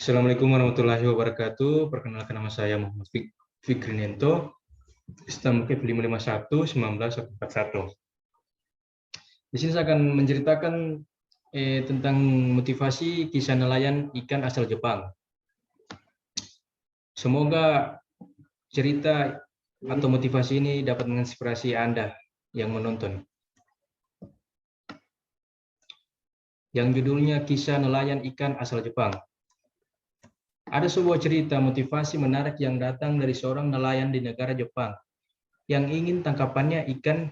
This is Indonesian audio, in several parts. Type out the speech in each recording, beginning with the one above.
Assalamualaikum warahmatullahi wabarakatuh. Perkenalkan, nama saya Muhammad Fikrinento, Stamkep 551-1941. Di sini saya akan menceritakan tentang motivasi kisah nelayan ikan asal Jepang. Semoga cerita atau motivasi ini dapat menginspirasi Anda yang menonton. Yang judulnya Kisah Nelayan Ikan Asal Jepang. Ada sebuah cerita motivasi menarik yang datang dari seorang nelayan di negara Jepang yang ingin tangkapannya ikannya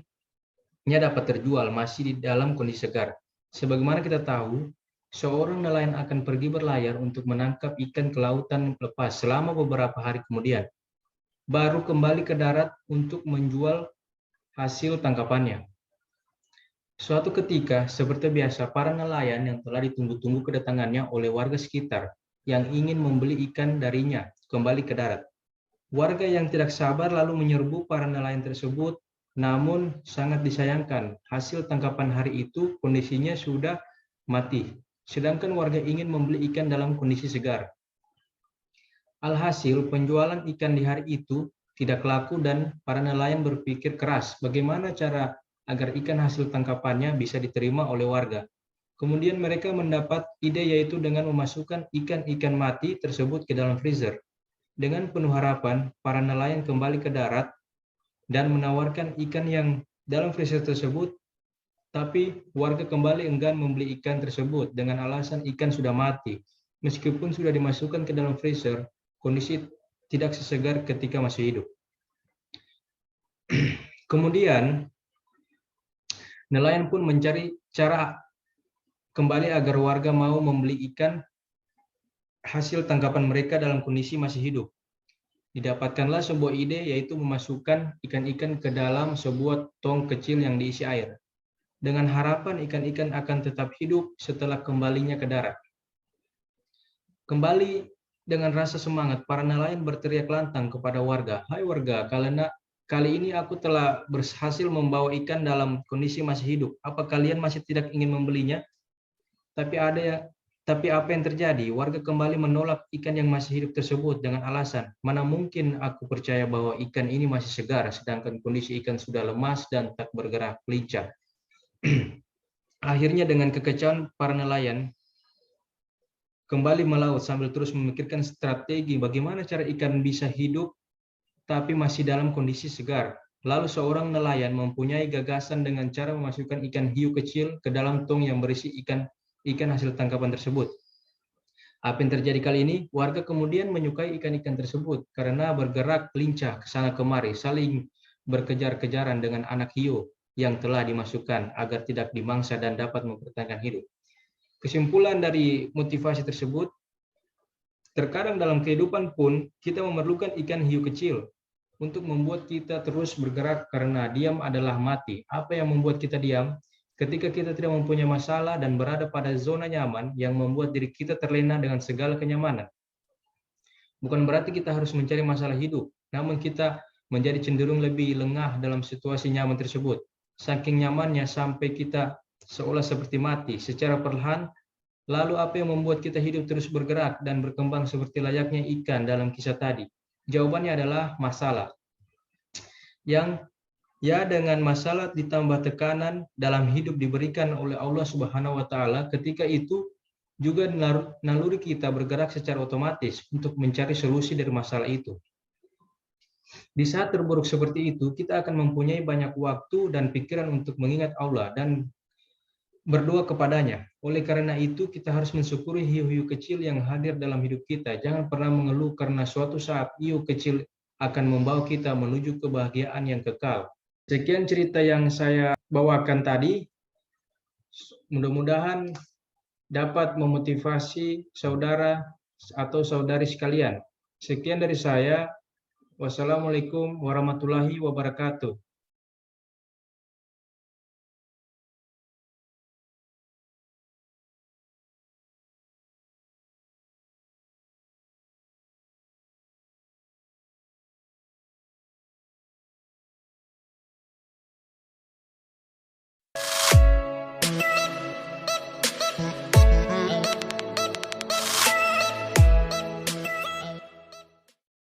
dapat terjual masih di dalam kondisi segar. Sebagaimana kita tahu, seorang nelayan akan pergi berlayar untuk menangkap ikan ke lautan lepas selama beberapa hari kemudian, baru kembali ke darat untuk menjual hasil tangkapannya. Suatu ketika, seperti biasa, para nelayan yang telah ditunggu-tunggu kedatangannya oleh warga sekitar yang ingin membeli ikan darinya kembali ke darat. Warga yang tidak sabar lalu menyerbu para nelayan tersebut, namun sangat disayangkan hasil tangkapan hari itu kondisinya sudah mati, sedangkan warga ingin membeli ikan dalam kondisi segar. Alhasil, penjualan ikan di hari itu tidak laku dan para nelayan berpikir keras bagaimana cara agar ikan hasil tangkapannya bisa diterima oleh warga. Kemudian mereka mendapat ide, yaitu dengan memasukkan ikan-ikan mati tersebut ke dalam freezer. Dengan penuh harapan, para nelayan kembali ke darat dan menawarkan ikan yang dalam freezer tersebut, tapi warga kembali enggan membeli ikan tersebut dengan alasan ikan sudah mati. Meskipun sudah dimasukkan ke dalam freezer, kondisi tidak sesegar ketika masih hidup. Kemudian, nelayan pun mencari cara kembali agar warga mau membeli ikan hasil tangkapan mereka dalam kondisi masih hidup. Didapatkanlah sebuah ide, yaitu memasukkan ikan-ikan ke dalam sebuah tong kecil yang diisi air, dengan harapan ikan-ikan akan tetap hidup setelah kembalinya ke darat. Kembali dengan rasa semangat, para nelayan berteriak lantang kepada warga, "Hai warga, kali ini aku telah berhasil membawa ikan dalam kondisi masih hidup. Apa kalian masih tidak ingin membelinya?" Tapi apa yang terjadi? Warga kembali menolak ikan yang masih hidup tersebut dengan alasan, "Mana mungkin aku percaya bahwa ikan ini masih segar, sedangkan kondisi ikan sudah lemas dan tak bergerak lincah." Akhirnya dengan kekecewaan, para nelayan kembali melaut sambil terus memikirkan strategi bagaimana cara ikan bisa hidup tapi masih dalam kondisi segar. Lalu seorang nelayan mempunyai gagasan dengan cara memasukkan ikan hiu kecil ke dalam tong yang berisi ikan hasil tangkapan tersebut. Apa yang terjadi kali ini? Warga kemudian menyukai ikan-ikan tersebut karena bergerak lincah ke sana kemari, saling berkejar-kejaran dengan anak hiu yang telah dimasukkan agar tidak dimangsa dan dapat mempertahankan hidup. Kesimpulan dari motivasi tersebut, terkadang dalam kehidupan pun kita memerlukan ikan hiu kecil untuk membuat kita terus bergerak, karena diam adalah mati. Apa yang membuat kita diam? Ketika kita tidak mempunyai masalah dan berada pada zona nyaman yang membuat diri kita terlena dengan segala kenyamanan. Bukan berarti kita harus mencari masalah hidup, namun kita menjadi cenderung lebih lengah dalam situasi nyaman tersebut. Saking nyamannya sampai kita seolah seperti mati secara perlahan. Lalu apa yang membuat kita hidup terus bergerak dan berkembang seperti layaknya ikan dalam kisah tadi? Jawabannya adalah masalah. Dengan masalah ditambah tekanan dalam hidup diberikan oleh Allah Subhanahu wa taala, ketika itu juga naluri kita bergerak secara otomatis untuk mencari solusi dari masalah itu. Di saat terburuk seperti itu, kita akan mempunyai banyak waktu dan pikiran untuk mengingat Allah dan berdoa kepadanya. Oleh karena itu, kita harus mensyukuri hiu-hiu kecil yang hadir dalam hidup kita. Jangan pernah mengeluh, karena suatu saat hiu kecil akan membawa kita menuju kebahagiaan yang kekal. Sekian cerita yang saya bawakan tadi. Mudah-mudahan dapat memotivasi saudara atau saudari sekalian. Sekian dari saya. Wassalamualaikum warahmatullahi wabarakatuh.